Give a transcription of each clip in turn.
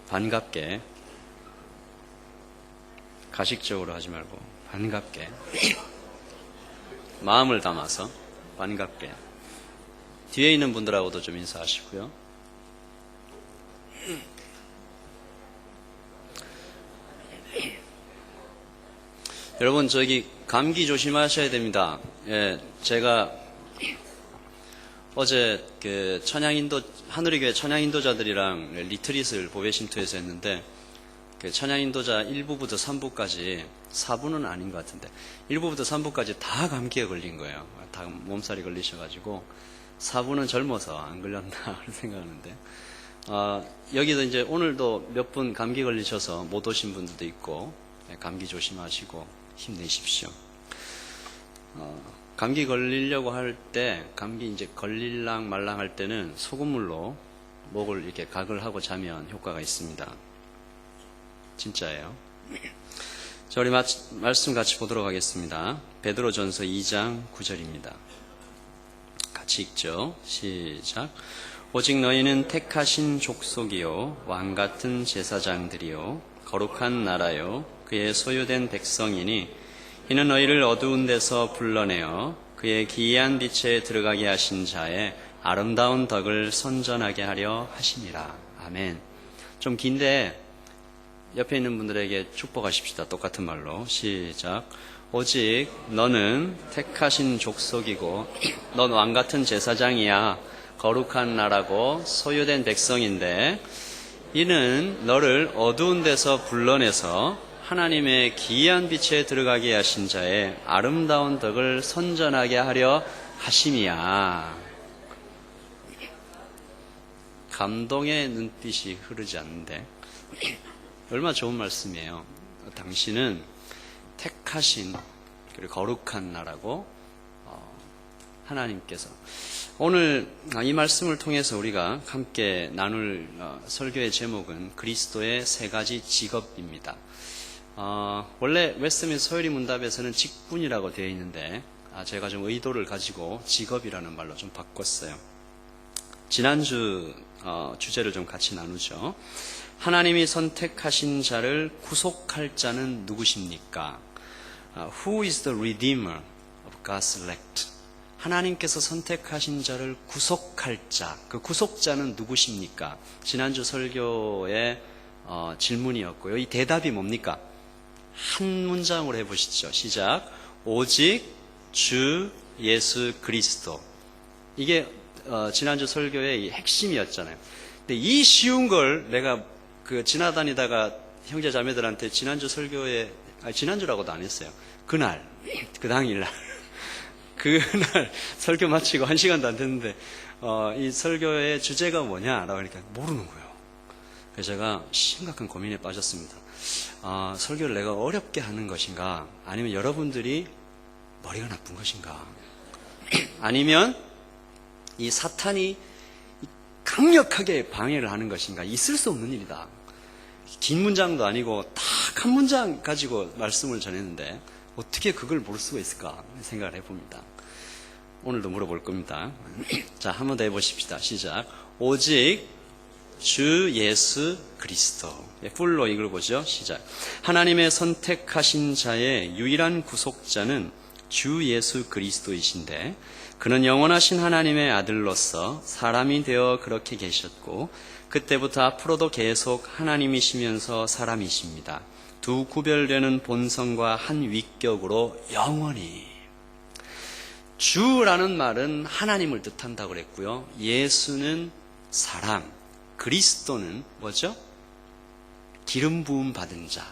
반갑게, 가식적으로 하지 말고 반갑게, 마음을 담아서 반갑게. 뒤에 있는 분들하고도 좀 인사하시고요. 여러분, 저기 감기 조심하셔야 됩니다. 예, 제가 어제 그 하누리교회 찬양인도자들이랑 리트릿을 보배신투에서 했는데, 그 찬양인도자 1부부터 3부까지, 4부는 아닌 것 같은데 1부부터 3부까지 다 감기에 걸린 거예요. 다 몸살이 걸리셔가지고 4부는 젊어서 안 걸렸나 생각하는데, 여기도 이제 오늘도 몇 분 감기 걸리셔서 못 오신 분들도 있고, 감기 조심하시고 힘내십시오. 감기 걸리려고 할 때, 감기 이제 걸릴랑 말랑 할 때는 소금물로 목을 이렇게 가글 하고 자면 효과가 있습니다. 진짜예요. 자, 우리 말씀 같이 보도록 하겠습니다. 베드로전서 2장 9절입니다. 같이 읽죠. 시작. 오직 너희는 택하신 족속이요 왕같은 제사장들이요 거룩한 나라요 그의 소유된 백성이니 이는 너희를 어두운 데서 불러내어 그의 기이한 빛에 들어가게 하신 자의 아름다운 덕을 선전하게 하려 하심이라. 아멘. 좀 긴데 옆에 있는 분들에게 축복하십시다. 똑같은 말로. 시작. 오직 너는 택하신 족속이고 넌 왕같은 제사장이야. 거룩한 나라고 소유된 백성인데 이는 너를 어두운 데서 불러내서 하나님의 기이한 빛에 들어가게 하신 자의 아름다운 덕을 선전하게 하려 하심이야. 감동의 눈빛이 흐르지 않는데 얼마나 좋은 말씀이에요. 당신은 택하신 그리고 거룩한 나라고 하나님께서. 오늘 이 말씀을 통해서 우리가 함께 나눌 설교의 제목은 그리스도의 세 가지 직업입니다. 원래 웨스트민스터 소요리 문답에서는 직분이라고 되어 있는데 제가 좀 의도를 가지고 직업이라는 말로 좀 바꿨어요. 지난주 주제를 좀 같이 나누죠. 하나님이 선택하신 자를 구속할 자는 누구십니까? Who is the redeemer of God's elect? 하나님께서 선택하신 자를 구속할 자, 그 구속자는 누구십니까? 지난주 설교의 질문이었고요. 이 대답이 뭡니까? 한 문장으로 해보시죠. 시작. 오직 주 예수 그리스도. 이게 지난주 설교의 핵심이었잖아요. 근데 이 쉬운 걸 내가 지나다니다가 형제 자매들한테 지난주 설교에, 지난주라고도 안 했어요. 그날, 그 당일날. 그날 설교 마치고 1시간도 안 됐는데, 이 설교의 주제가 뭐냐라고 하니까 모르는 거예요. 그래서 제가 심각한 고민에 빠졌습니다. 설교를 내가 어렵게 하는 것인가? 아니면 여러분들이 머리가 나쁜 것인가? 아니면 이 사탄이 강력하게 방해를 하는 것인가? 있을 수 없는 일이다. 긴 문장도 아니고 딱 한 문장 가지고 말씀을 전했는데 어떻게 그걸 모를 수가 있을까 생각을 해봅니다. 오늘도 물어볼 겁니다. 자, 한 번 더 해보십시다. 시작. 오직 주 예수 그리스도. 풀로 읽어보죠. 시작. 하나님의 선택하신 자의 유일한 구속자는 주 예수 그리스도이신데 그는 영원하신 하나님의 아들로서 사람이 되어 그렇게 계셨고 그때부터 앞으로도 계속 하나님이시면서 사람이십니다. 두 구별되는 본성과 한 위격으로 영원히. 주라는 말은 하나님을 뜻한다고 그랬고요. 예수는 사람, 그리스도는 뭐죠? 기름 부음 받은 자.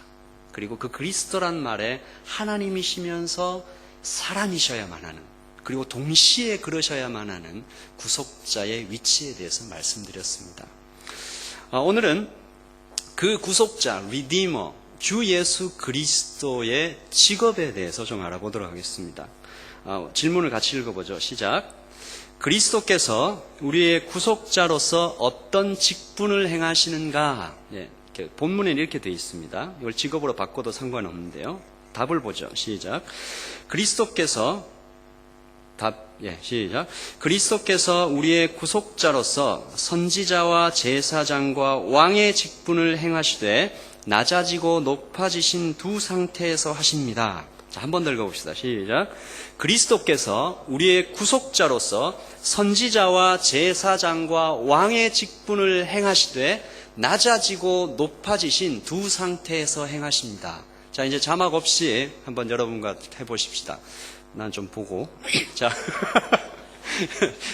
그리고 그 그리스도란 말에 하나님이시면서 사람이셔야만 하는, 그리고 동시에 그러셔야만 하는 구속자의 위치에 대해서 말씀드렸습니다. 오늘은 그 구속자, 리디머, 주 예수 그리스도의 직업에 대해서 좀 알아보도록 하겠습니다. 질문을 같이 읽어보죠. 시작. 그리스도께서 우리의 구속자로서 어떤 직분을 행하시는가? 본문에는 이렇게 되어 있습니다. 이걸 직업으로 바꿔도 상관없는데요. 답을 보죠. 시작. 그리스도께서 시작. 그리스도께서 우리의 구속자로서 선지자와 제사장과 왕의 직분을 행하시되 낮아지고 높아지신 두 상태에서 하십니다. 자, 한 번 더 읽어봅시다. 시작. 그리스도께서 우리의 구속자로서 선지자와 제사장과 왕의 직분을 행하시되 낮아지고 높아지신 두 상태에서 행하십니다. 자, 이제 자막 없이 한번 여러분과 해보십시다. 난 좀 보고. 자,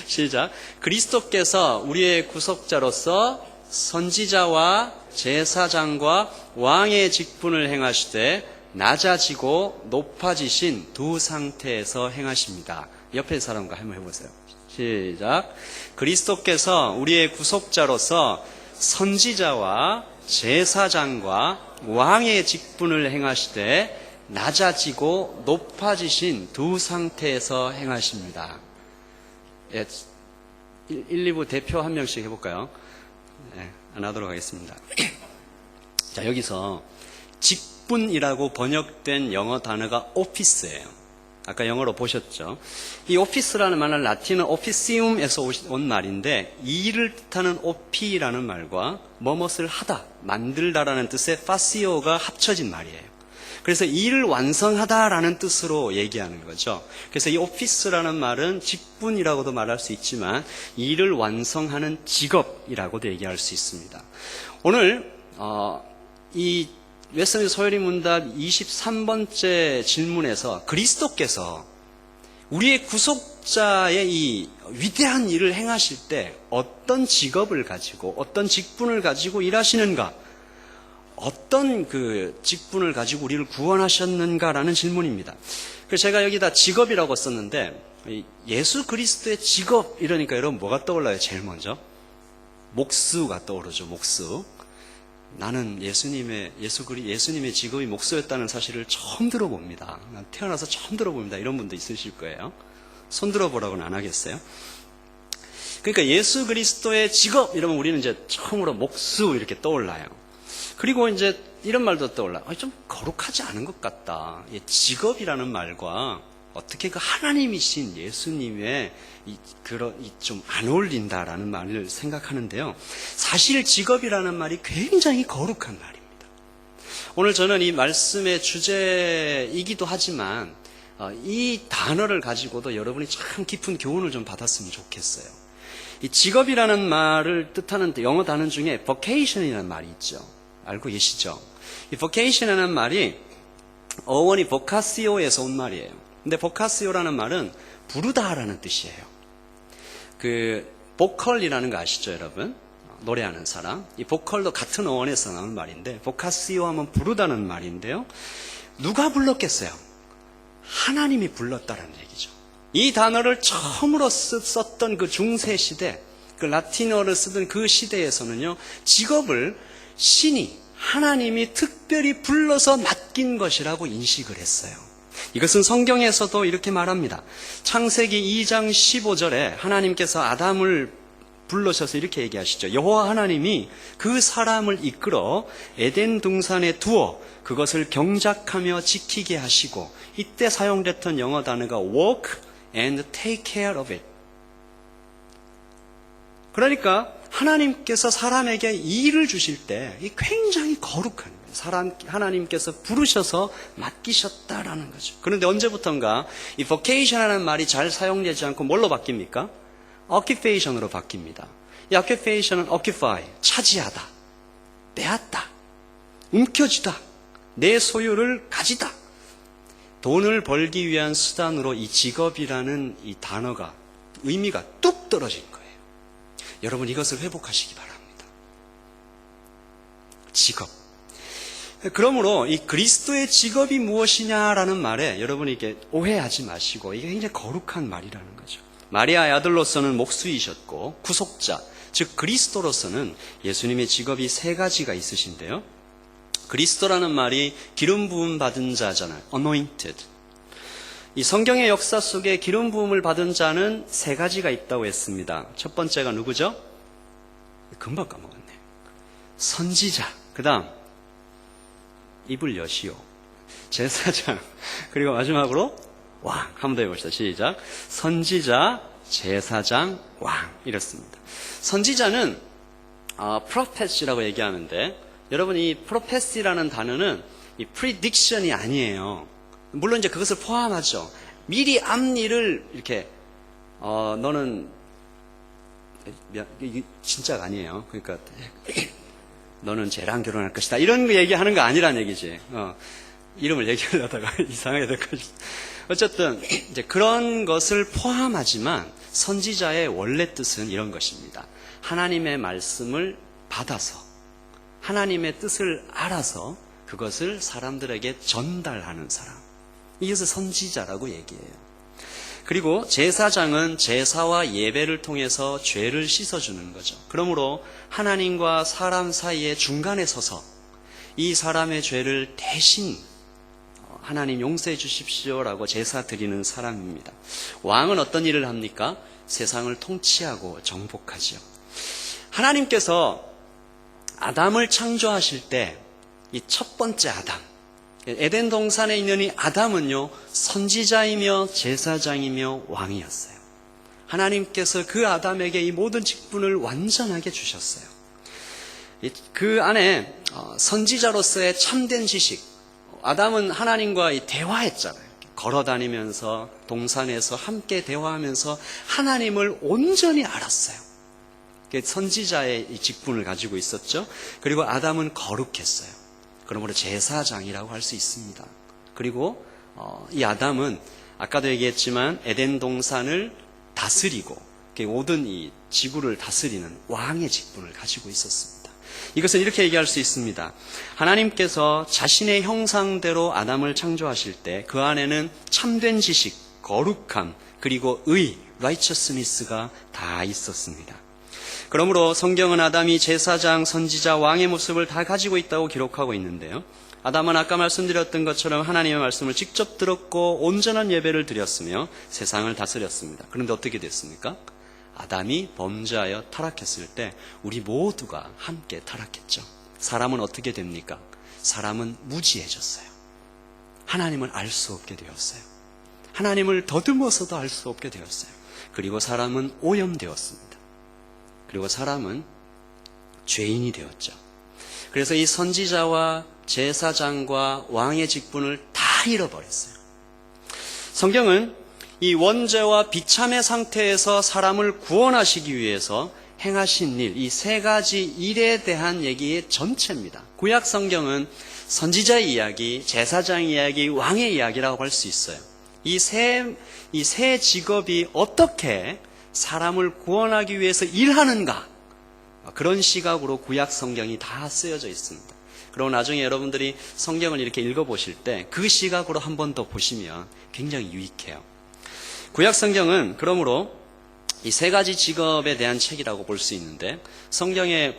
시작. 그리스도께서 우리의 구속자로서 선지자와 제사장과 왕의 직분을 행하시되 낮아지고 높아지신 두 상태에서 행하십니다. 옆에 사람과 한번 해보세요. 시작. 그리스도께서 우리의 구속자로서 선지자와 제사장과 왕의 직분을 행하시되 낮아지고 높아지신 두 상태에서 행하십니다. 예, 1, 2부 대표 한 명씩 해볼까요? 네, 안 하도록 하겠습니다. 자, 여기서 직분이라고 번역된 영어 단어가 오피스예요. 아까 영어로 보셨죠? 이 오피스라는 말은 라틴어 오피시움에서 온 말인데 일을 뜻하는 오피라는 말과 뭐뭇을 하다, 만들다라는 뜻의 파시오가 합쳐진 말이에요. 그래서 일을 완성하다라는 뜻으로 얘기하는 거죠. 그래서 이 오피스라는 말은 직분이라고도 말할 수 있지만 일을 완성하는 직업이라고도 얘기할 수 있습니다. 오늘 이 웨스턴 소요리 문답 23번째 질문에서 그리스도께서 우리의 구속자의 이 위대한 일을 행하실 때 어떤 직업을 가지고 어떤 직분을 가지고 일하시는가, 어떤 그 직분을 가지고 우리를 구원하셨는가라는 질문입니다. 그래서 제가 여기다 직업이라고 썼는데 예수 그리스도의 직업 이러니까 여러분 뭐가 떠올라요? 제일 먼저 목수가 떠오르죠. 목수. 나는 예수님의 직업이 목수였다는 사실을 처음 들어봅니다. 난 태어나서 처음 들어봅니다. 이런 분도 있으실 거예요. 손 들어보라고는 안 하겠어요? 그러니까 예수 그리스도의 직업 이러면 우리는 이제 처음으로 목수 이렇게 떠올라요. 그리고 이제 이런 말도 떠올라. 좀 거룩하지 않은 것 같다. 직업이라는 말과 어떻게 그 하나님이신 예수님의 좀 안 어울린다라는 말을 생각하는데요. 사실 직업이라는 말이 굉장히 거룩한 말입니다. 오늘 저는 이 말씀의 주제이기도 하지만 이 단어를 가지고도 여러분이 참 깊은 교훈을 좀 받았으면 좋겠어요. 이 직업이라는 말을 뜻하는 영어 단어 중에 vocation이라는 말이 있죠. 알고 계시죠? 이 vocation이라는 말이 어원이 vocasio에서 온 말이에요. 근데 vocatio라는 말은 부르다라는 뜻이에요. 그 보컬이라는 거 아시죠, 여러분? 노래하는 사람. 이 보컬도 같은 어원에서 나온 말인데 vocatio 하면 부르다는 말인데요. 누가 불렀겠어요? 하나님이 불렀다는 얘기죠. 이 단어를 처음으로 썼던 그 중세 시대, 그 라틴어를 쓰던 그 시대에서는요, 직업을 신이 하나님이 특별히 불러서 맡긴 것이라고 인식을 했어요. 이것은 성경에서도 이렇게 말합니다. 창세기 2장 15절에 하나님께서 아담을 불러셔서 이렇게 얘기하시죠. 여호와 하나님이 그 사람을 이끌어 에덴 동산에 두어 그것을 경작하며 지키게 하시고, 이때 사용됐던 영어 단어가 work and take care of it. 그러니까 하나님께서 사람에게 일을 주실 때 이 굉장히 거룩한 거예요. 하나님께서 부르셔서 맡기셨다라는 거죠. 그런데 언제부턴가 이 vocation이라는 말이 잘 사용되지 않고 뭘로 바뀝니까? occupation으로 바뀝니다. 이 occupation은 occupy, 차지하다, 빼앗다, 움켜쥐다, 내 소유를 가지다. 돈을 벌기 위한 수단으로 이 직업이라는 이 단어가 의미가 뚝 떨어진 거예요. 여러분 이것을 회복하시기 바랍니다. 직업. 그러므로 이 그리스도의 직업이 무엇이냐라는 말에 여러분이 이게 오해하지 마시고 이게 굉장히 거룩한 말이라는 거죠. 마리아의 아들로서는 목수이셨고 구속자, 즉 그리스도로서는 예수님의 직업이 세 가지가 있으신데요. 그리스도라는 말이 기름 부음 받은 자잖아요. anointed. 이 성경의 역사 속에 기름 부음을 받은 자는 세 가지가 있다고 했습니다. 첫 번째가 누구죠? 금방 까먹었네. 선지자. 그 다음 입을 여시오. 제사장. 그리고 마지막으로 왕. 한번 더 해봅시다. 시작. 선지자, 제사장, 왕. 이렇습니다. 선지자는 prophet이라고 얘기하는데, 여러분 이 prophet이라는 단어는 이 prediction이 아니에요. 물론 이제 그것을 포함하죠. 미리 앞일을 이렇게 너는 이게 진짜가 아니에요. 그러니까 너는 쟤랑 결혼할 것이다. 이런 거 얘기하는 거 아니란 얘기지. 이름을 얘기하려다가 이상하게 될 것이다. 어쨌든 이제 그런 것을 포함하지만 선지자의 원래 뜻은 이런 것입니다. 하나님의 말씀을 받아서 하나님의 뜻을 알아서 그것을 사람들에게 전달하는 사람. 이것을 선지자라고 얘기해요. 그리고 제사장은 제사와 예배를 통해서 죄를 씻어주는 거죠. 그러므로 하나님과 사람 사이의 중간에 서서 이 사람의 죄를 대신 하나님 용서해 주십시오라고 제사 드리는 사람입니다. 왕은 어떤 일을 합니까? 세상을 통치하고 정복하지요. 하나님께서 아담을 창조하실 때 이 첫 번째 아담, 에덴 동산에 있는 이 아담은요, 선지자이며 제사장이며 왕이었어요. 하나님께서 그 아담에게 이 모든 직분을 완전하게 주셨어요. 그 안에 선지자로서의 참된 지식, 아담은 하나님과 대화했잖아요. 걸어다니면서 동산에서 함께 대화하면서 하나님을 온전히 알았어요. 선지자의 직분을 가지고 있었죠. 그리고 아담은 거룩했어요. 그러므로 제사장이라고 할 수 있습니다. 그리고 이 아담은 아까도 얘기했지만 에덴 동산을 다스리고 모든 이 지구를 다스리는 왕의 직분을 가지고 있었습니다. 이것은 이렇게 얘기할 수 있습니다. 하나님께서 자신의 형상대로 아담을 창조하실 때 그 안에는 참된 지식, 거룩함, 그리고 의, righteousness가 다 있었습니다. 그러므로 성경은 아담이 제사장, 선지자, 왕의 모습을 다 가지고 있다고 기록하고 있는데요. 아담은 아까 말씀드렸던 것처럼 하나님의 말씀을 직접 들었고 온전한 예배를 드렸으며 세상을 다스렸습니다. 그런데 어떻게 됐습니까? 아담이 범죄하여 타락했을 때 우리 모두가 함께 타락했죠. 사람은 어떻게 됩니까? 사람은 무지해졌어요. 하나님을 알 수 없게 되었어요. 하나님을 더듬어서도 알 수 없게 되었어요. 그리고 사람은 오염되었습니다. 그리고 사람은 죄인이 되었죠. 그래서 이 선지자와 제사장과 왕의 직분을 다 잃어버렸어요. 성경은 이 원죄와 비참의 상태에서 사람을 구원하시기 위해서 행하신 일, 이 세 가지 일에 대한 얘기의 전체입니다. 구약 성경은 선지자의 이야기, 제사장의 이야기, 왕의 이야기라고 할 수 있어요. 이 세 직업이 어떻게 사람을 구원하기 위해서 일하는가, 그런 시각으로 구약 성경이 다 쓰여져 있습니다. 그리고 나중에 여러분들이 성경을 이렇게 읽어보실 때 그 시각으로 한 번 더 보시면 굉장히 유익해요. 구약 성경은 그러므로 이 세 가지 직업에 대한 책이라고 볼 수 있는데,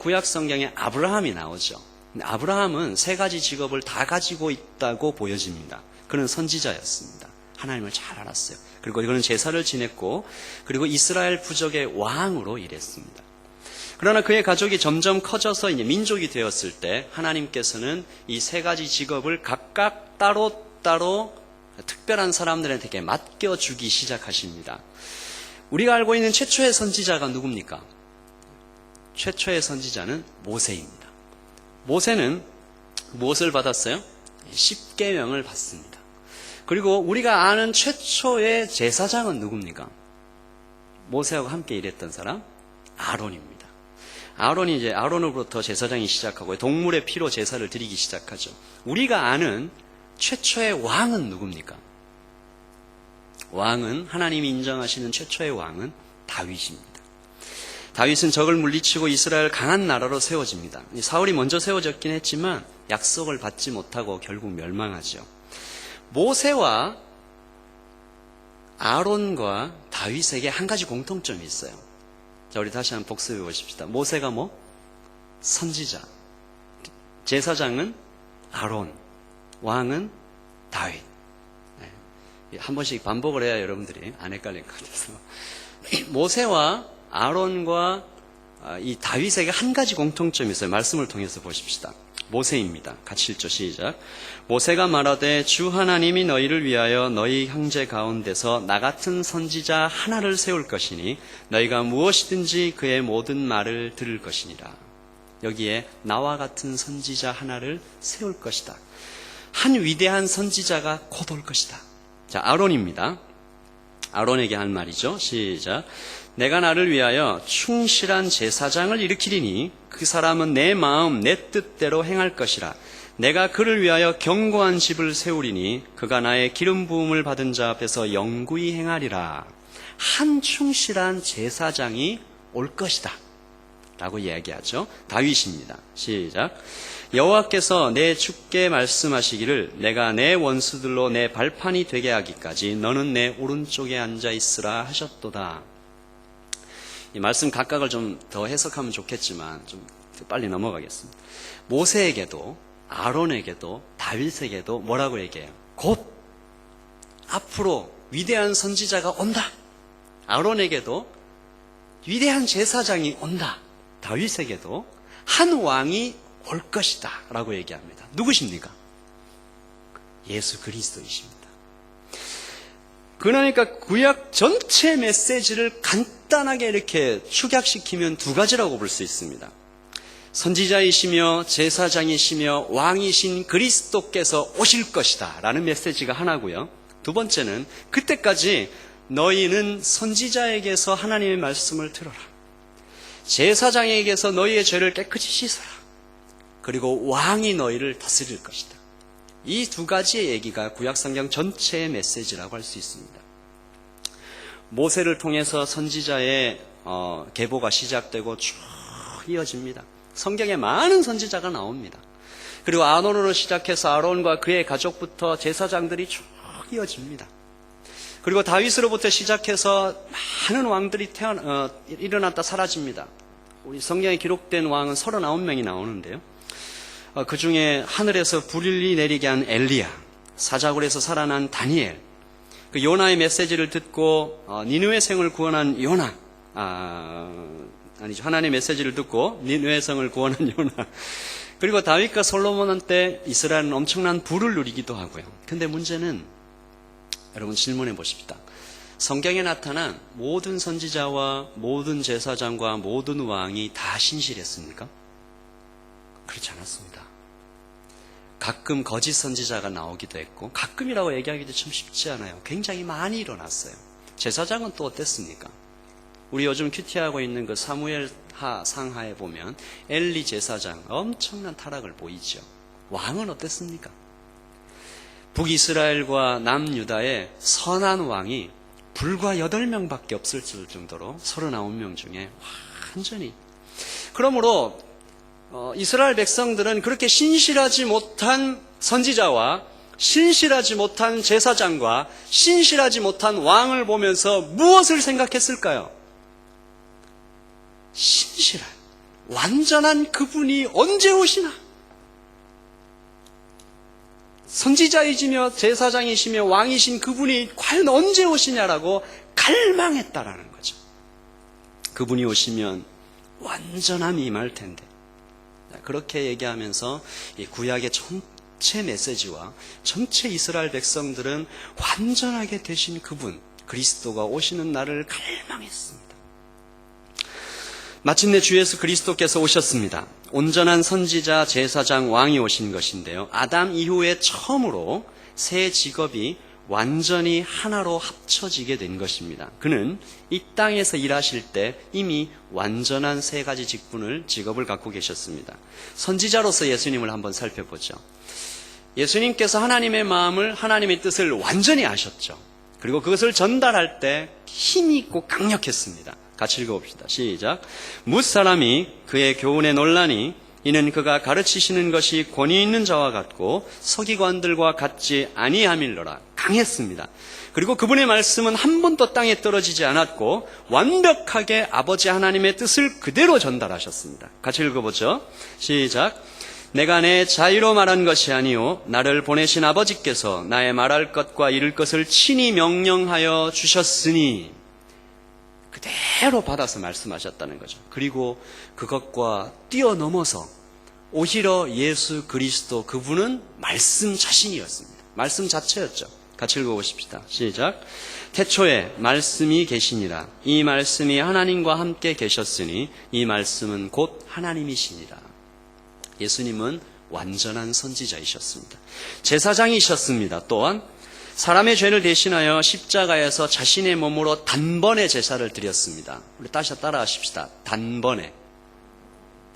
구약 성경에 아브라함이 나오죠. 아브라함은 세 가지 직업을 다 가지고 있다고 보여집니다. 그는 선지자였습니다. 하나님을 잘 알았어요. 그리고 그는 제사를 지냈고, 그리고 이스라엘 부족의 왕으로 일했습니다. 그러나 그의 가족이 점점 커져서 이제 민족이 되었을 때 하나님께서는 이 세 가지 직업을 각각 따로 특별한 사람들에게 맡겨주기 시작하십니다. 우리가 알고 있는 최초의 선지자가 누굽니까? 최초의 선지자는 모세입니다. 모세는 무엇을 받았어요? 십계명을 받습니다. 그리고 우리가 아는 최초의 제사장은 누굽니까? 모세하고 함께 일했던 사람? 아론입니다. 아론으로부터 제사장이 시작하고 동물의 피로 제사를 드리기 시작하죠. 우리가 아는 최초의 왕은 누굽니까? 왕은, 하나님이 인정하시는 최초의 왕은 다윗입니다. 다윗은 적을 물리치고 이스라엘 강한 나라로 세워집니다. 사울이 먼저 세워졌긴 했지만 약속을 받지 못하고 결국 멸망하죠. 모세와 아론과 다윗에게 한 가지 공통점이 있어요. 자, 우리 다시 한번 복습해 보십시다. 모세가 선지자. 제사장은 아론. 왕은 다윗. 한 번씩 반복을 해야 여러분들이 안 헷갈릴 것 같아서. 모세와 아론과 이 다윗에게 한 가지 공통점이 있어요. 말씀을 통해서 보십시다. 모세입니다. 같이 읽죠. 시작. 모세가 말하되 주 하나님이 너희를 위하여 너희 형제 가운데서 나 같은 선지자 하나를 세울 것이니 너희가 무엇이든지 그의 모든 말을 들을 것이니라. 여기에 나와 같은 선지자 하나를 세울 것이다. 한 위대한 선지자가 곧 올 것이다. 자, 아론입니다. 아론에게 한 말이죠. 시작. 내가 나를 위하여 충실한 제사장을 일으키리니 그 사람은 내 마음 내 뜻대로 행할 것이라. 내가 그를 위하여 견고한 집을 세우리니 그가 나의 기름 부음을 받은 자 앞에서 영구히 행하리라. 한 충실한 제사장이 올 것이다 라고 이야기하죠. 다윗입니다. 시작. 여호와께서 내 주께 말씀하시기를 내가 내 원수들로 내 발판이 되게 하기까지 너는 내 오른쪽에 앉아 있으라 하셨도다. 이 말씀 각각을 좀 더 해석하면 좋겠지만 좀 빨리 넘어가겠습니다. 모세에게도 아론에게도 다윗에게도 뭐라고 얘기해요? 곧 앞으로 위대한 선지자가 온다. 아론에게도 위대한 제사장이 온다. 다윗에게도 한 왕이 올 것이다 라고 얘기합니다. 누구십니까? 예수 그리스도이십니다. 그러니까 구약 전체 메시지를 간단하게 이렇게 축약시키면 두 가지라고 볼 수 있습니다. 선지자이시며 제사장이시며 왕이신 그리스도께서 오실 것이다 라는 메시지가 하나고요. 두 번째는 그때까지 너희는 선지자에게서 하나님의 말씀을 들어라. 제사장에게서 너희의 죄를 깨끗이 씻어라. 그리고 왕이 너희를 다스릴 것이다. 이 두 가지의 얘기가 구약성경 전체의 메시지라고 할 수 있습니다. 모세를 통해서 선지자의 계보가 시작되고 쭉 이어집니다. 성경에 많은 선지자가 나옵니다. 그리고 아론으로 시작해서 아론과 그의 가족부터 제사장들이 쭉 이어집니다. 그리고 다윗으로부터 시작해서 많은 왕들이 일어났다 사라집니다. 우리 성경에 기록된 왕은 39명이 나오는데요. 그 중에 하늘에서 불이 내리게 한 엘리야, 사자굴에서 살아난 다니엘, 그 요나의 메시지를 듣고 니느웨 성을 구원한 요나, 아니죠. 하나님의 메시지를 듣고 니느웨 성을 구원한 요나. 그리고 다윗과 솔로몬 때 이스라엘은 엄청난 부를 누리기도 하고요. 근데 문제는 여러분 질문해 보십시다. 성경에 나타난 모든 선지자와 모든 제사장과 모든 왕이 다 신실했습니까? 그렇지 않았습니다. 가끔 거짓 선지자가 나오기도 했고, 가끔이라고 얘기하기도 참 쉽지 않아요. 굉장히 많이 일어났어요. 제사장은 또 어땠습니까? 우리 요즘 큐티하고 있는 그 사무엘하 상하에 보면 엘리 제사장 엄청난 타락을 보이죠. 왕은 어땠습니까? 북이스라엘과 남유다의 선한 왕이 불과 8명밖에 없을 정도로 39명 중에 완전히. 그러므로 이스라엘 백성들은 그렇게 신실하지 못한 선지자와 신실하지 못한 제사장과 신실하지 못한 왕을 보면서 무엇을 생각했을까요? 신실한, 완전한 그분이 언제 오시나? 선지자이시며 제사장이시며 왕이신 그분이 과연 언제 오시냐라고 갈망했다라는 거죠. 그분이 오시면 완전함이 임할 텐데. 그렇게 얘기하면서 이 구약의 전체 메시지와 전체 이스라엘 백성들은 완전하게 되신 그분, 그리스도가 오시는 날을 갈망했습니다. 마침내 주 예수 그리스도께서 오셨습니다. 온전한 선지자, 제사장, 왕이 오신 것인데요. 아담 이후에 처음으로 새 직업이 완전히 하나로 합쳐지게 된 것입니다. 그는 이 땅에서 일하실 때 이미 완전한 세 가지 직업을 갖고 계셨습니다. 선지자로서 예수님을 한번 살펴보죠. 예수님께서 하나님의 마음을, 하나님의 뜻을 완전히 아셨죠. 그리고 그것을 전달할 때 힘이 있고 강력했습니다. 같이 읽어봅시다. 시작. 무사람이 그의 교훈에 놀라니 이는 그가 가르치시는 것이 권위 있는 자와 같고 서기관들과 같지 아니함일러라. 강했습니다. 그리고 그분의 말씀은 한 번도 땅에 떨어지지 않았고 완벽하게 아버지 하나님의 뜻을 그대로 전달하셨습니다. 같이 읽어보죠. 시작. 내가 내 자유로 말한 것이 아니요 나를 보내신 아버지께서 나의 말할 것과 이룰 것을 친히 명령하여 주셨으니 그대로 받아서 말씀하셨다는 거죠. 그리고 그것과 뛰어넘어서 오히려 예수 그리스도 그분은 말씀 자신이었습니다. 말씀 자체였죠. 같이 읽어보십시다. 시작. 태초에 말씀이 계시니라. 이 말씀이 하나님과 함께 계셨으니 이 말씀은 곧 하나님이시니라. 예수님은 완전한 선지자이셨습니다. 제사장이셨습니다. 또한 사람의 죄를 대신하여 십자가에서 자신의 몸으로 단번에 제사를 드렸습니다. 우리 다시 따라하십시다. 단번에.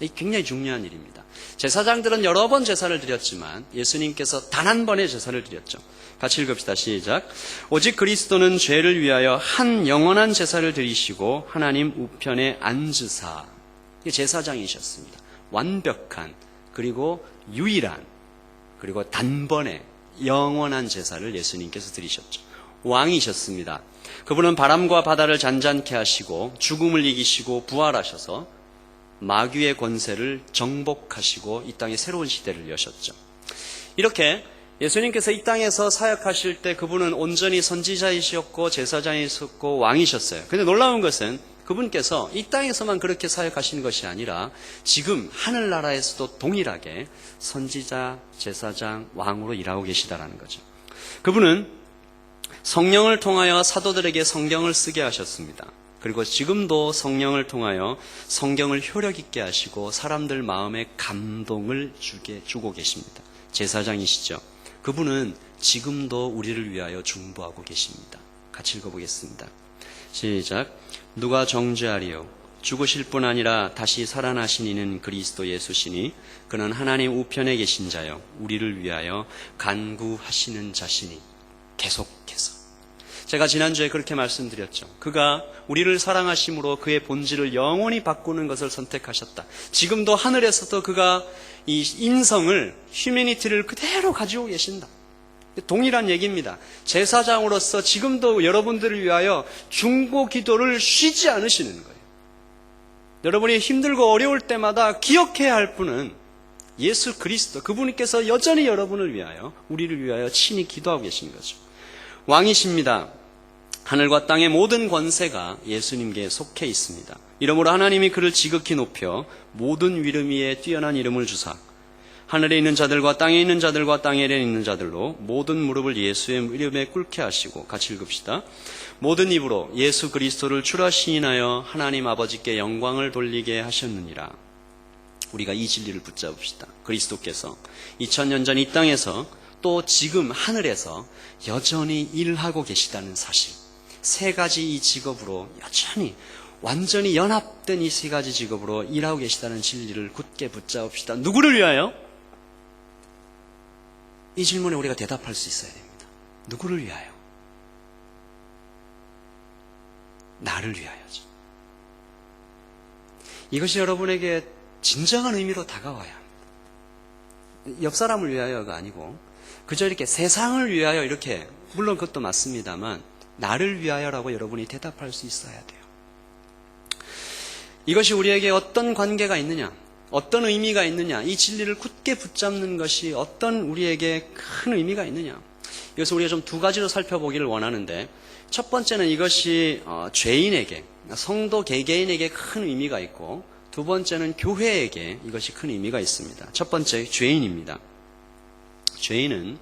이게 굉장히 중요한 일입니다. 제사장들은 여러 번 제사를 드렸지만 예수님께서 단 한 번의 제사를 드렸죠. 같이 읽읍시다. 시작. 오직 그리스도는 죄를 위하여 한 영원한 제사를 드리시고 하나님 우편에 앉으사. 이게 제사장이셨습니다. 완벽한 그리고 유일한 그리고 단번에 영원한 제사를 예수님께서 드리셨죠. 왕이셨습니다. 그분은 바람과 바다를 잔잔케 하시고 죽음을 이기시고 부활하셔서 마귀의 권세를 정복하시고 이 땅에 새로운 시대를 여셨죠. 이렇게 예수님께서 이 땅에서 사역하실 때 그분은 온전히 선지자이셨고 제사장이셨고 왕이셨어요. 그런데 놀라운 것은 그분께서 이 땅에서만 그렇게 사역하시는 것이 아니라 지금 하늘나라에서도 동일하게 선지자, 제사장, 왕으로 일하고 계시다라는 거죠. 그분은 성령을 통하여 사도들에게 성경을 쓰게 하셨습니다. 그리고 지금도 성령을 통하여 성경을 효력 있게 하시고 사람들 마음에 감동을 주고 계십니다. 제사장이시죠. 그분은 지금도 우리를 위하여 중보하고 계십니다. 같이 읽어보겠습니다. 시작. 누가 정죄하리요? 죽으실 뿐 아니라 다시 살아나신 이는 그리스도 예수시니 그는 하나님 우편에 계신 자요 우리를 위하여 간구하시는 자시니. 계속해서 제가 지난주에 그렇게 말씀드렸죠. 그가 우리를 사랑하심으로 그의 본질을 영원히 바꾸는 것을 선택하셨다. 지금도 하늘에서도 그가 이 인성을, 휴머니티를 그대로 가지고 계신다. 동일한 얘기입니다. 제사장으로서 지금도 여러분들을 위하여 중보 기도를 쉬지 않으시는 거예요. 여러분이 힘들고 어려울 때마다 기억해야 할 분은 예수 그리스도, 그분께서 여전히 여러분을 위하여, 우리를 위하여 친히 기도하고 계신 거죠. 왕이십니다. 하늘과 땅의 모든 권세가 예수님께 속해 있습니다. 이러므로 하나님이 그를 지극히 높여 모든 이름 위에 뛰어난 이름을 주사 하늘에 있는 자들과 땅에 있는 자들과 땅에 있는 자들로 모든 무릎을 예수의 이름에 꿇게 하시고. 같이 읽읍시다. 모든 입으로 예수 그리스도를 주라 시인하여 하나님 아버지께 영광을 돌리게 하셨느니라. 우리가 이 진리를 붙잡읍시다. 그리스도께서 2000년 전 이 땅에서 또 지금 하늘에서 여전히 일하고 계시다는 사실. 세 가지 이 직업으로 여전히 완전히 연합된 이 세 가지 직업으로 일하고 계시다는 진리를 굳게 붙잡읍시다. 누구를 위하여? 이 질문에 우리가 대답할 수 있어야 됩니다. 누구를 위하여? 나를 위하여죠. 이것이 여러분에게 진정한 의미로 다가와야 합니다. 옆 사람을 위하여가 아니고 그저 이렇게 세상을 위하여 이렇게, 물론 그것도 맞습니다만 나를 위하여라고 여러분이 대답할 수 있어야 돼요. 이것이 우리에게 어떤 관계가 있느냐, 어떤 의미가 있느냐, 이 진리를 굳게 붙잡는 것이 어떤 우리에게 큰 의미가 있느냐, 이것을 우리가 좀 두 가지로 살펴보기를 원하는데, 첫 번째는 이것이 죄인에게, 성도 개개인에게 큰 의미가 있고, 두 번째는 교회에게 이것이 큰 의미가 있습니다. 첫 번째, 죄인입니다. 죄인은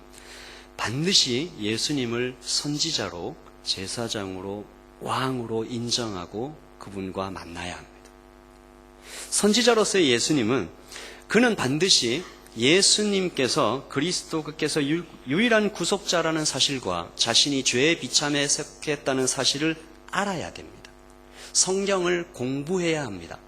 반드시 예수님을 선지자로, 제사장으로, 왕으로 인정하고 그분과 만나야 합니다. 선지자로서의 예수님은, 그는 반드시 예수님께서 그리스도께서 유일한 구속자라는 사실과 자신이 죄의 비참에 속했다는 사실을 알아야 됩니다. 성경을 공부해야 합니다.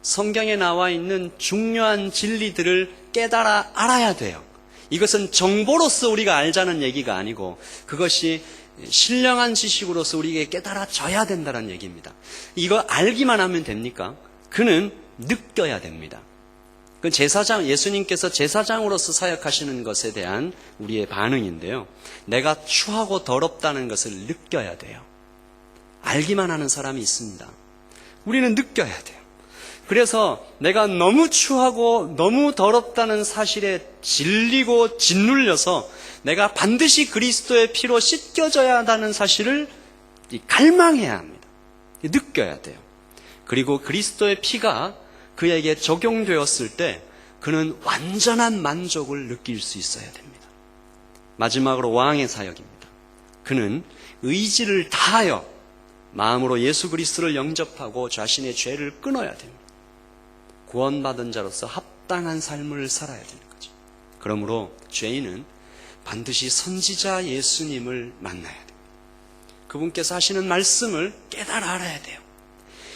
성경에 나와 있는 중요한 진리들을 깨달아 알아야 돼요. 이것은 정보로서 우리가 알자는 얘기가 아니고 그것이 신령한 지식으로서 우리에게 깨달아져야 된다는 얘기입니다. 이거 알기만 하면 됩니까? 그는 느껴야 됩니다. 그 제사장, 예수님께서 제사장으로서 사역하시는 것에 대한 우리의 반응인데요. 내가 추하고 더럽다는 것을 느껴야 돼요. 알기만 하는 사람이 있습니다. 우리는 느껴야 돼요. 그래서 내가 너무 추하고 너무 더럽다는 사실에 질리고 짓눌려서 내가 반드시 그리스도의 피로 씻겨져야 한다는 사실을 갈망해야 합니다. 느껴야 돼요. 그리고 그리스도의 피가 그에게 적용되었을 때 그는 완전한 만족을 느낄 수 있어야 됩니다. 마지막으로 왕의 사역입니다. 그는 의지를 다하여 마음으로 예수 그리스도를 영접하고 자신의 죄를 끊어야 됩니다. 구원받은 자로서 합당한 삶을 살아야 되는 거죠. 그러므로 죄인은 반드시 선지자 예수님을 만나야 됩니다. 그분께서 하시는 말씀을 깨달아 알아야 돼요.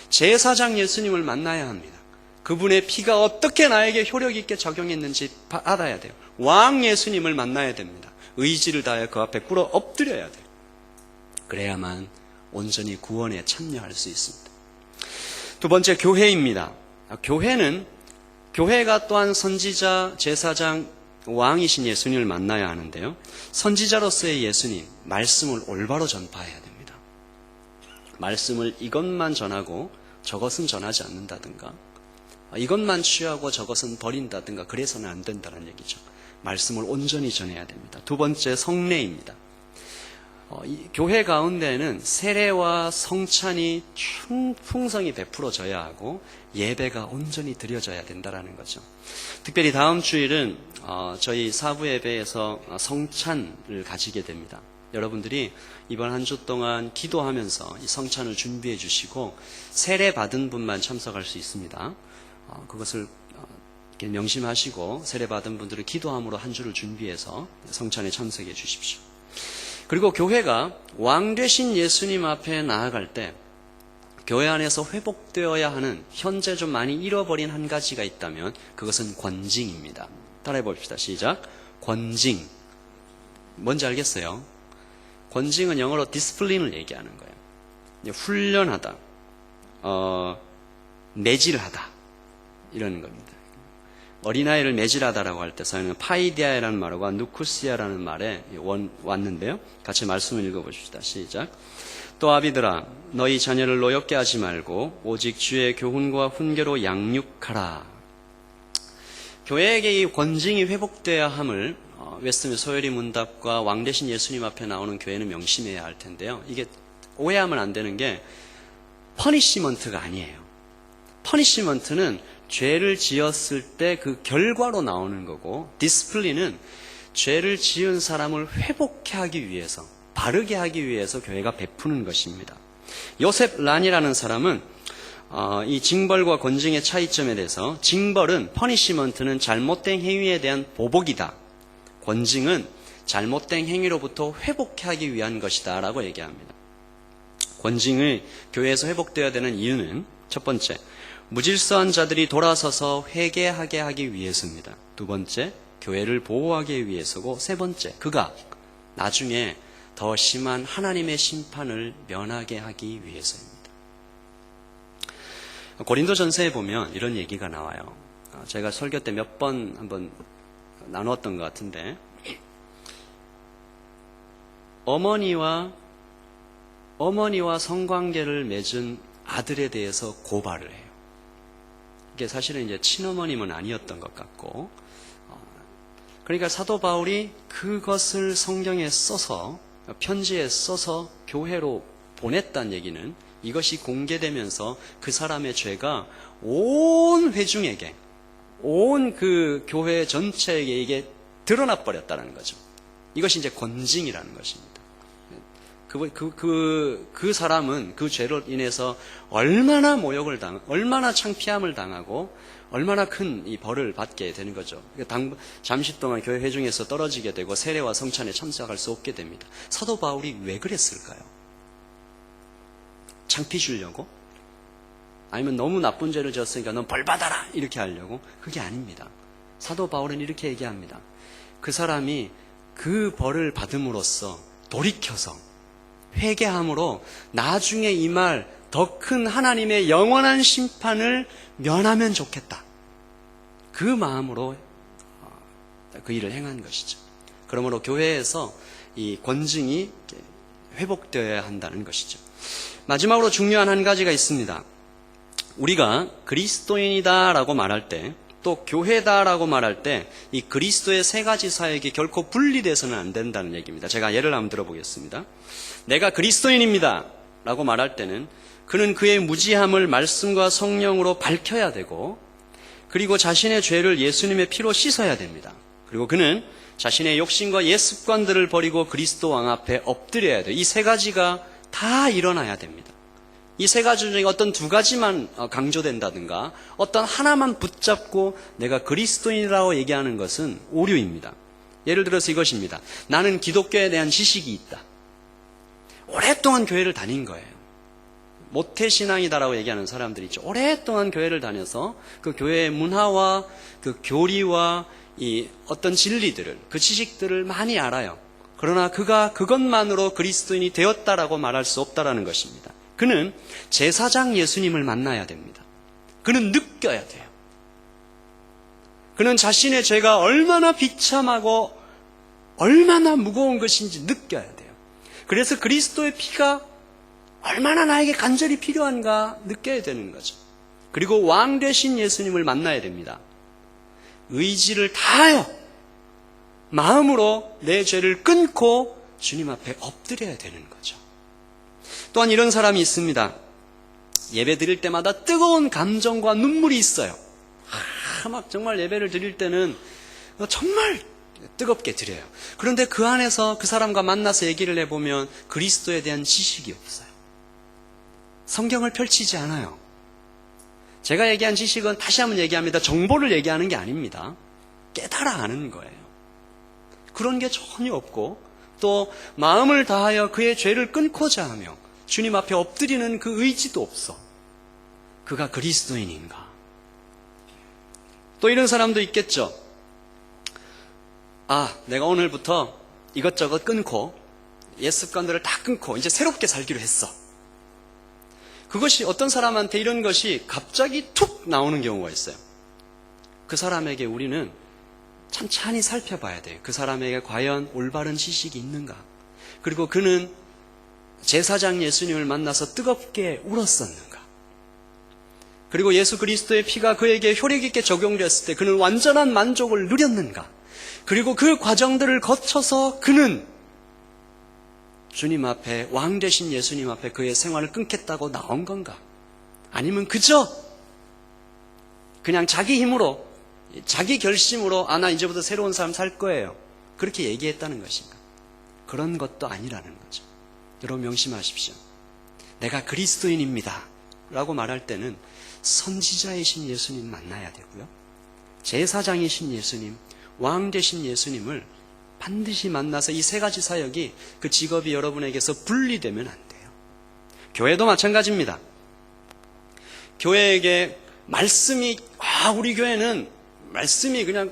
제사장 예수님을 만나야 합니다. 그분의 피가 어떻게 나에게 효력 있게 적용했는지 알아야 돼요. 왕 예수님을 만나야 됩니다. 의지를 다하여 그 앞에 꿇어 엎드려야 돼요. 그래야만 온전히 구원에 참여할 수 있습니다. 두 번째, 교회입니다. 교회가 또한 선지자, 제사장, 왕이신 예수님을 만나야 하는데요. 선지자로서의 예수님, 말씀을 올바로 전파해야 됩니다. 말씀을 이것만 전하고 저것은 전하지 않는다든가, 이것만 취하고 저것은 버린다든가 그래서는 안 된다는 얘기죠. 말씀을 온전히 전해야 됩니다. 두 번째, 성례입니다. 교회 가운데는 세례와 성찬이 풍성히 베풀어져야 하고 예배가 온전히 드려져야 된다는 거죠. 특별히 다음 주일은 저희 사부 예배에서 성찬을 가지게 됩니다. 여러분들이 이번 한 주 동안 기도하면서 이 성찬을 준비해 주시고 세례 받은 분만 참석할 수 있습니다. 그것을 이렇게 명심하시고 세례 받은 분들을 기도함으로 한 주를 준비해서 성찬에 참석해 주십시오. 그리고 교회가 왕 되신 예수님 앞에 나아갈 때 교회 안에서 회복되어야 하는 현재 좀 많이 잃어버린 한 가지가 있다면 그것은 권징입니다. 따라해 봅시다. 시작. 권징. 뭔지 알겠어요? 권징은 영어로 디스플린을 얘기하는 거예요. 훈련하다, 매질하다 이런 겁니다. 어린아이를 매질하다라고 할 때 사용하는 파이디아라는 말과 누쿠시아라는 말에 왔는데요. 같이 말씀을 읽어보십시다. 시작. 또 아비들아, 너희 자녀를 노엽게 하지 말고 오직 주의 교훈과 훈계로 양육하라. 교회에게 이 권징이 회복되어야 함을 웨스트민스터 소요리 문답과 왕 대신 예수님 앞에 나오는 교회는 명심해야 할 텐데요. 이게 오해하면 안 되는 게 퍼니시먼트가 아니에요. 퍼니시먼트는 죄를 지었을 때 그 결과로 나오는 거고, 디스플린은 죄를 지은 사람을 회복케 하기 위해서, 바르게 하기 위해서 교회가 베푸는 것입니다. 요셉 란이라는 사람은 이 징벌과 권징의 차이점에 대해서, 징벌은, 퍼니시먼트는 잘못된 행위에 대한 보복이다. 권징은 잘못된 행위로부터 회복케 하기 위한 것이다 라고 얘기합니다. 권징을 교회에서 회복되어야 되는 이유는 첫 번째, 무질서한 자들이 돌아서서 회개하게 하기 위해서입니다. 두 번째, 교회를 보호하기 위해서고, 세 번째, 그가 나중에 더 심한 하나님의 심판을 면하게 하기 위해서입니다. 고린도전서에 보면 이런 얘기가 나와요. 제가 설교 때 몇 번 한번 나눴던 것 같은데, 어머니와 성관계를 맺은 아들에 대해서 고발을 해요. 이게 사실은 이제 친어머님은 아니었던 것 같고, 그러니까 사도 바울이 그것을 성경에 써서, 편지에 써서 교회로 보냈다는 얘기는 이것이 공개되면서 그 사람의 죄가 온 회중에게, 온 그 교회 전체에게 이게 드러나 버렸다는 거죠. 이것이 이제 권징이라는 것입니다. 그 사람은 그 죄로 인해서 얼마나 모욕을 얼마나 창피함을 당하고 얼마나 큰 이 벌을 받게 되는 거죠. 잠시 동안 교회 회중에서 떨어지게 되고 세례와 성찬에 참석할 수 없게 됩니다. 사도 바울이 왜 그랬을까요? 창피 주려고? 아니면 너무 나쁜 죄를 지었으니까 넌 벌 받아라 이렇게 하려고? 그게 아닙니다. 사도 바울은 이렇게 얘기합니다. 그 사람이 그 벌을 받음으로써 돌이켜서 회개함으로 나중에 임할 더 큰 하나님의 영원한 심판을 면하면 좋겠다. 그 마음으로 그 일을 행한 것이죠. 그러므로 교회에서 이 권징이 회복되어야 한다는 것이죠. 마지막으로 중요한 한 가지가 있습니다. 우리가 그리스도인이다라고 말할 때, 또 교회다라고 말할 때 이 그리스도의 세 가지 사역이 결코 분리돼서는 안 된다는 얘기입니다. 제가 예를 한번 들어보겠습니다. 내가 그리스도인입니다 라고 말할 때는 그는 그의 무지함을 말씀과 성령으로 밝혀야 되고, 그리고 자신의 죄를 예수님의 피로 씻어야 됩니다. 그리고 그는 자신의 욕심과 옛 습관들을 버리고 그리스도 왕 앞에 엎드려야 돼요. 이 세 가지가 다 일어나야 됩니다. 이 세 가지 중에 어떤 두 가지만 강조된다든가 어떤 하나만 붙잡고 내가 그리스도인이라고 얘기하는 것은 오류입니다. 예를 들어서 이것입니다. 나는 기독교에 대한 지식이 있다. 오랫동안 교회를 다닌 거예요. 모태신앙이다라고 얘기하는 사람들이 있죠. 오랫동안 교회를 다녀서 그 교회의 문화와 그 교리와 이 어떤 진리들을, 그 지식들을 많이 알아요. 그러나 그가 그것만으로 그리스도인이 되었다라고 말할 수 없다라는 것입니다. 그는 제사장 예수님을 만나야 됩니다. 그는 느껴야 돼요. 그는 자신의 죄가 얼마나 비참하고 얼마나 무거운 것인지 느껴야 돼요. 그래서 그리스도의 피가 얼마나 나에게 간절히 필요한가 느껴야 되는 거죠. 그리고 왕 되신 예수님을 만나야 됩니다. 의지를 다하여 마음으로 내 죄를 끊고 주님 앞에 엎드려야 되는 거죠. 또한 이런 사람이 있습니다. 예배 드릴 때마다 뜨거운 감정과 눈물이 있어요. 막 정말 예배를 드릴 때는 정말 뜨겁게 드려요. 그런데 그 안에서 그 사람과 만나서 얘기를 해보면 그리스도에 대한 지식이 없어요. 성경을 펼치지 않아요. 제가 얘기한 지식은 다시 한번 얘기합니다. 정보를 얘기하는 게 아닙니다. 깨달아 아는 거예요. 그런 게 전혀 없고 또 마음을 다하여 그의 죄를 끊고자 하며 주님 앞에 엎드리는 그 의지도 없어. 그가 그리스도인인가? 또 이런 사람도 있겠죠. 내가 오늘부터 이것저것 끊고 옛 습관들을 다 끊고 이제 새롭게 살기로 했어. 그것이 어떤 사람한테 이런 것이 갑자기 툭 나오는 경우가 있어요. 그 사람에게 우리는 찬찬히 살펴봐야 돼요. 그 사람에게 과연 올바른 지식이 있는가? 그리고 그는 제사장 예수님을 만나서 뜨겁게 울었었는가? 그리고 예수 그리스도의 피가 그에게 효력 있게 적용됐을 때 그는 완전한 만족을 누렸는가? 그리고 그 과정들을 거쳐서 그는 주님 앞에 왕 되신 예수님 앞에 그의 생활을 끊겠다고 나온 건가? 아니면 그저 그냥 자기 힘으로 자기 결심으로 나 이제부터 새로운 삶 살 거예요. 그렇게 얘기했다는 것인가? 그런 것도 아니라는 거죠. 여러분 명심하십시오. 내가 그리스도인입니다 라고 말할 때는 선지자이신 예수님 만나야 되고요. 제사장이신 예수님, 왕 되신 예수님을 반드시 만나서 이 세 가지 사역이 그 직업이 여러분에게서 분리되면 안 돼요. 교회도 마찬가지입니다. 교회에게 말씀이 우리 교회는 말씀이 그냥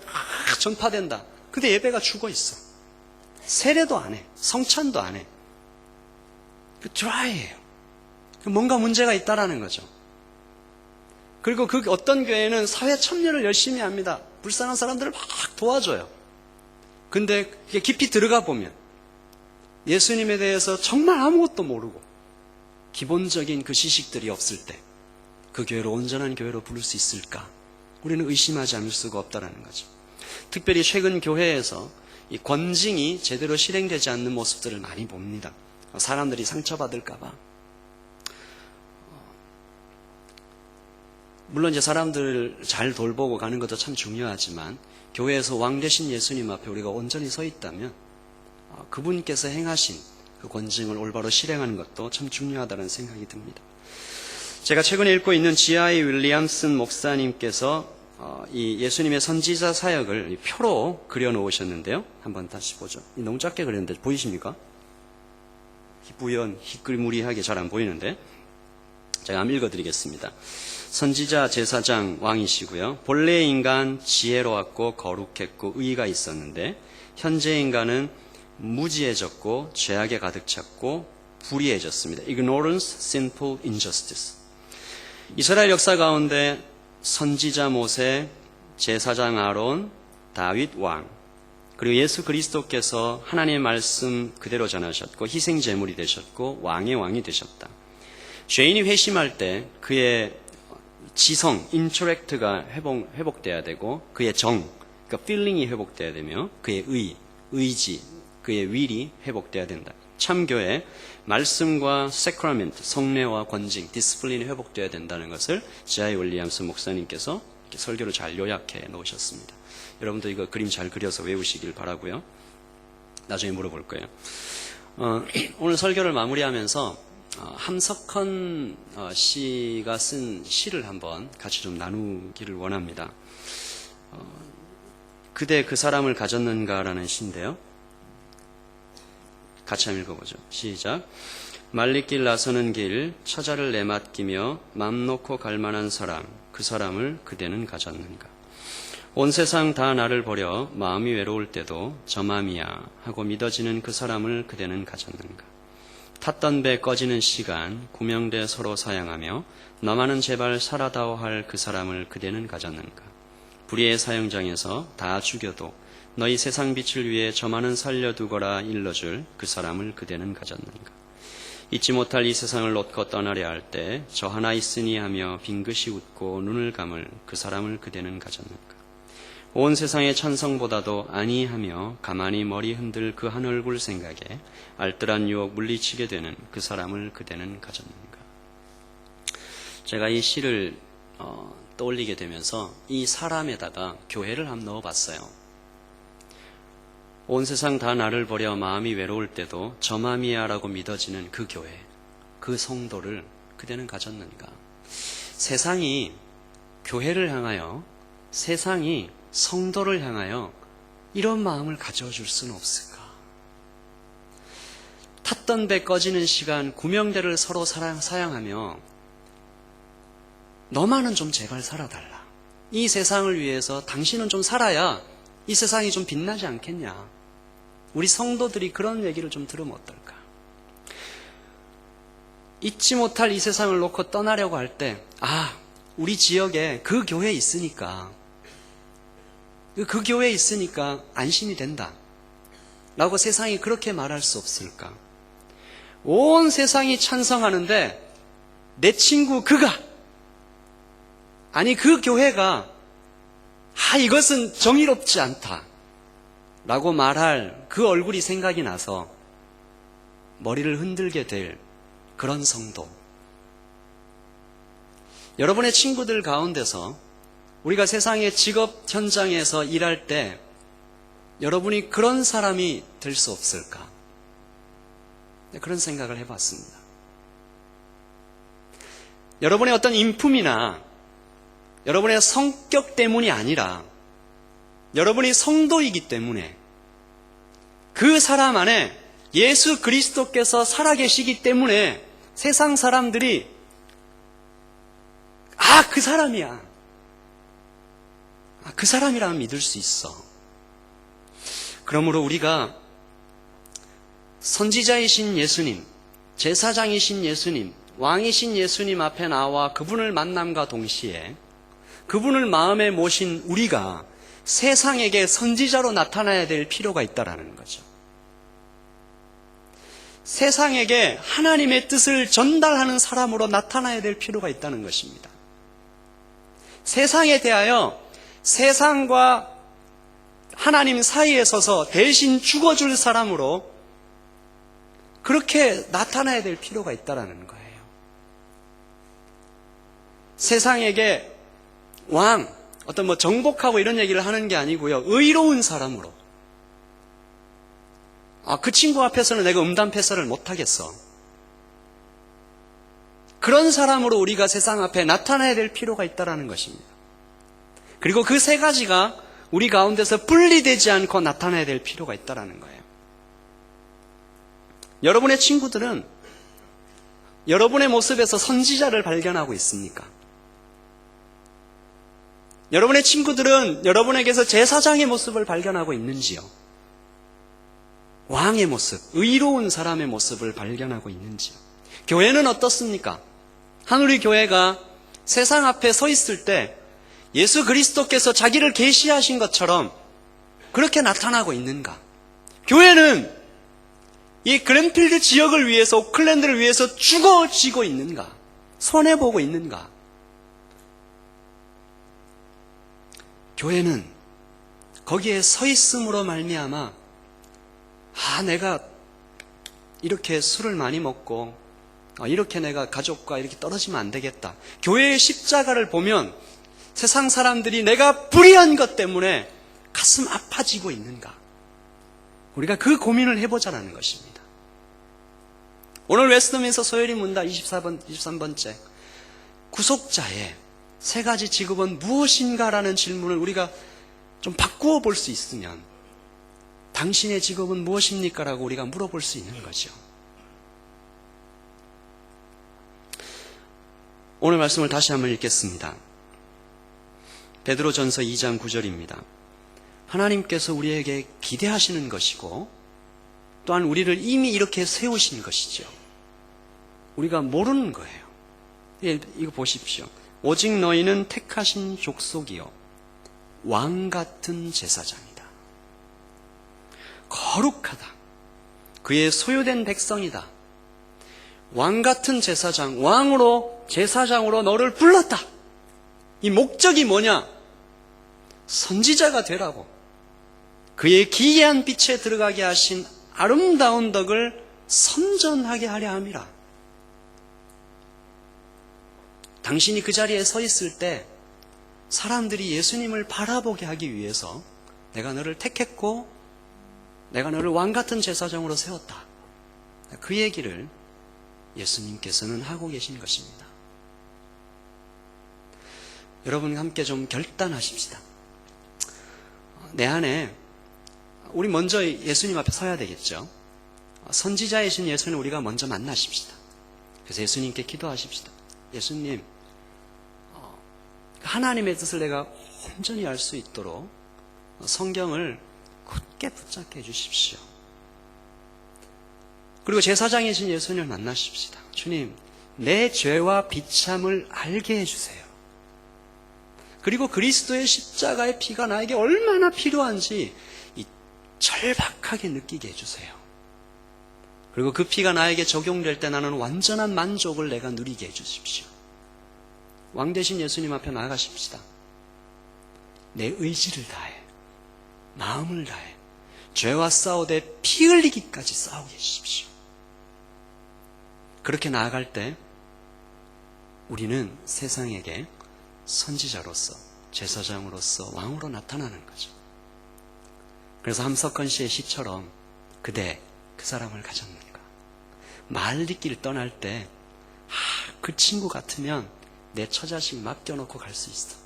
전파된다. 근데 예배가 죽어 있어. 세례도 안 해. 성찬도 안 해. 드라이해요. 뭔가 문제가 있다라는 거죠. 그리고 그 어떤 교회는 사회 참여를 열심히 합니다. 불쌍한 사람들을 막 도와줘요. 근데 깊이 들어가 보면 예수님에 대해서 정말 아무것도 모르고 기본적인 그 지식들이 없을 때 그 교회를 온전한 교회로 부를 수 있을까? 우리는 의심하지 않을 수가 없다는 거죠. 특별히 최근 교회에서 이 권징이 제대로 실행되지 않는 모습들을 많이 봅니다. 사람들이 상처받을까 봐. 물론 이제 사람들을 잘 돌보고 가는 것도 참 중요하지만 교회에서 왕 되신 예수님 앞에 우리가 온전히 서 있다면 그분께서 행하신 그 권징을 올바로 실행하는 것도 참 중요하다는 생각이 듭니다. 제가 최근에 읽고 있는 G.I. 윌리엄슨 목사님께서 이 예수님의 선지자 사역을 표로 그려놓으셨는데요. 한번 다시 보죠. 너무 작게 그렸는데 보이십니까? 부연 희끌무리하게 잘 안 보이는데 제가 한번 읽어드리겠습니다. 선지자, 제사장, 왕이시고요. 본래 인간 지혜로웠고 거룩했고 의가 있었는데 현재 인간은 무지해졌고 죄악에 가득 찼고 불의해졌습니다. Ignorance, sinful, injustice. 이스라엘 역사 가운데 선지자 모세, 제사장 아론, 다윗 왕, 그리고 예수 그리스도께서 하나님의 말씀 그대로 전하셨고 희생제물이 되셨고 왕의 왕이 되셨다. 죄인이 회심할 때 그의 지성, 인터랙트가 회복돼야 되고 그의 정, 그러니까 필링이 회복돼야 되며 그의 의지, 그의 윌이 회복돼야 된다. 참교회, 말씀과 세크라멘트, 성례와 권징, 디스플린이 회복돼야 된다는 것을 G.I. 윌리엄슨 목사님께서 설교를 잘 요약해 놓으셨습니다. 여러분도 이거 그림 잘 그려서 외우시길 바라고요. 나중에 물어볼 거예요. 오늘 설교를 마무리하면서 함석헌 씨가 쓴 시를 한번 같이 좀 나누기를 원합니다. 그대 그 사람을 가졌는가라는 시인데요. 같이 한번 읽어보죠. 시작. 말리길 나서는 길 처자를 내맡기며 맘 놓고 갈 만한 사람, 그 사람을 그대는 가졌는가. 온 세상 다 나를 버려 마음이 외로울 때도 저 맘이야 하고 믿어지는 그 사람을 그대는 가졌는가. 탔던 배 꺼지는 시간 구명대 서로 사양하며 너만은 제발 살아다오 할 그 사람을 그대는 가졌는가. 불의의 사형장에서 다 죽여도 너희 세상 빛을 위해 저만은 살려두거라 일러줄 그 사람을 그대는 가졌는가. 잊지 못할 이 세상을 놓고 떠나려 할 때 저 하나 있으니 하며 빙긋이 웃고 눈을 감을 그 사람을 그대는 가졌는가. 온 세상의 찬성보다도 아니하며 가만히 머리 흔들 그 한 얼굴 생각에 알뜰한 유혹 물리치게 되는 그 사람을 그대는 가졌는가. 제가 이 시를 떠올리게 되면서 이 사람에다가 교회를 한번 넣어봤어요. 온 세상 다 나를 버려 마음이 외로울 때도 저 맘이야 라고 믿어지는 그 교회, 그 성도를 그대는 가졌는가. 세상이 교회를 향하여, 세상이 성도를 향하여 이런 마음을 가져줄 수는 없을까? 탔던 배 꺼지는 시간 구명대를 서로 사양하며 너만은 좀 제발 살아달라. 이 세상을 위해서 당신은 좀 살아야 이 세상이 좀 빛나지 않겠냐. 우리 성도들이 그런 얘기를 좀 들으면 어떨까? 잊지 못할 이 세상을 놓고 떠나려고 할 때, 우리 지역에 그 교회에 있으니까, 그 교회에 있으니까 안심이 된다 라고 세상이 그렇게 말할 수 없을까? 온 세상이 찬성하는데 내 친구 그가, 아니 그 교회가 이것은 정의롭지 않다 라고 말할 그 얼굴이 생각이 나서 머리를 흔들게 될 그런 성도. 여러분의 친구들 가운데서 우리가 세상의 직업 현장에서 일할 때 여러분이 그런 사람이 될 수 없을까? 그런 생각을 해봤습니다. 여러분의 어떤 인품이나 여러분의 성격 때문이 아니라 여러분이 성도이기 때문에 그 사람 안에 예수 그리스도께서 살아계시기 때문에 세상 사람들이 그 사람이야. 그 사람이라면 믿을 수 있어. 그러므로 우리가 선지자이신 예수님, 제사장이신 예수님, 왕이신 예수님 앞에 나와 그분을 만남과 동시에 그분을 마음에 모신 우리가 세상에게 선지자로 나타나야 될 필요가 있다라는 거죠. 세상에게 하나님의 뜻을 전달하는 사람으로 나타나야 될 필요가 있다는 것입니다. 세상에 대하여 세상과 하나님 사이에 서서 대신 죽어줄 사람으로 그렇게 나타나야 될 필요가 있다는 거예요. 세상에게 어떤 정복하고 이런 얘기를 하는 게 아니고요. 의로운 사람으로. 그 친구 앞에서는 내가 음담패설을 못하겠어. 그런 사람으로 우리가 세상 앞에 나타나야 될 필요가 있다는 것입니다. 그리고 그 세 가지가 우리 가운데서 분리되지 않고 나타나야 될 필요가 있다는 거예요. 여러분의 친구들은 여러분의 모습에서 선지자를 발견하고 있습니까? 여러분의 친구들은 여러분에게서 제사장의 모습을 발견하고 있는지요? 왕의 모습, 의로운 사람의 모습을 발견하고 있는지요? 교회는 어떻습니까? 하늘의 교회가 세상 앞에 서 있을 때 예수 그리스도께서 자기를 계시하신 것처럼 그렇게 나타나고 있는가? 교회는 이 그랜필드 지역을 위해서, 오클랜드를 위해서 죽어지고 있는가? 손해보고 있는가? 교회는 거기에 서 있음으로 말미암아 내가 이렇게 술을 많이 먹고 이렇게 내가 가족과 이렇게 떨어지면 안 되겠다. 교회의 십자가를 보면 세상 사람들이 내가 불의한 것 때문에 가슴 아파지고 있는가? 우리가 그 고민을 해보자는 것입니다. 오늘 웨스트민스터 소요리 문답 23번째 구속자의 세 가지 직업은 무엇인가라는 질문을 우리가 좀 바꾸어 볼 수 있으면 당신의 직업은 무엇입니까? 라고 우리가 물어볼 수 있는 거죠. 오늘 말씀을 다시 한번 읽겠습니다. 베드로전서 2장 9절입니다. 하나님께서 우리에게 기대하시는 것이고 또한 우리를 이미 이렇게 세우신 것이죠. 우리가 모르는 거예요. 이거 보십시오. 오직 너희는 택하신 족속이요 왕 같은 제사장이다. 거룩하다. 그의 소유된 백성이다. 왕 같은 제사장, 왕으로 제사장으로 너를 불렀다. 이 목적이 뭐냐? 선지자가 되라고. 그의 기이한 빛에 들어가게 하신 아름다운 덕을 선전하게 하려 함이라. 당신이 그 자리에 서 있을 때 사람들이 예수님을 바라보게 하기 위해서 내가 너를 택했고 내가 너를 왕같은 제사장으로 세웠다. 그 얘기를 예수님께서는 하고 계신 것입니다. 여러분 함께 좀 결단하십시다. 내 안에 우리 먼저 예수님 앞에 서야 되겠죠. 선지자이신 예수님 우리가 먼저 만나십시다. 그래서 예수님께 기도하십시다. 예수님, 하나님의 뜻을 내가 온전히 알 수 있도록 성경을 굳게 붙잡게 해주십시오. 그리고 제사장이신 예수님을 만나십시다. 주님, 내 죄와 비참을 알게 해주세요. 그리고 그리스도의 십자가의 피가 나에게 얼마나 필요한지 절박하게 느끼게 해주세요. 그리고 그 피가 나에게 적용될 때 나는 완전한 만족을 내가 누리게 해주십시오. 왕 대신 예수님 앞에 나아가십시다. 내 의지를 다해, 마음을 다해, 죄와 싸우되 피 흘리기까지 싸우게 해주십시오. 그렇게 나아갈 때 우리는 세상에게 선지자로서, 제사장으로서, 왕으로 나타나는 거죠. 그래서 함석헌 씨의 시처럼 그대 그 사람을 가졌는가? 말리길 떠날 때 그 친구 같으면 내 처자식 맡겨놓고 갈 수 있어.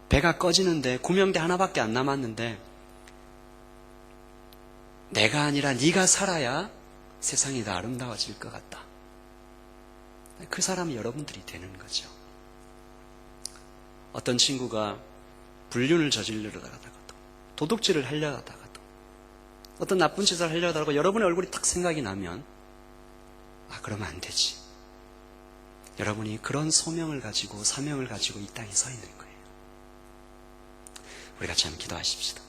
배가 꺼지는데 구명대 하나밖에 안 남았는데 내가 아니라 네가 살아야 세상이 더 아름다워질 것 같다. 그 사람이 여러분들이 되는 거죠. 어떤 친구가 불륜을 저지르려다가도 도둑질을 하려다가도 어떤 나쁜 짓을 하려다가 여러분의 얼굴이 딱 생각이 나면 그러면 안 되지. 여러분이 그런 소명을 가지고 사명을 가지고 이 땅에 서 있는 거예요. 우리 같이 한번 기도하십시다.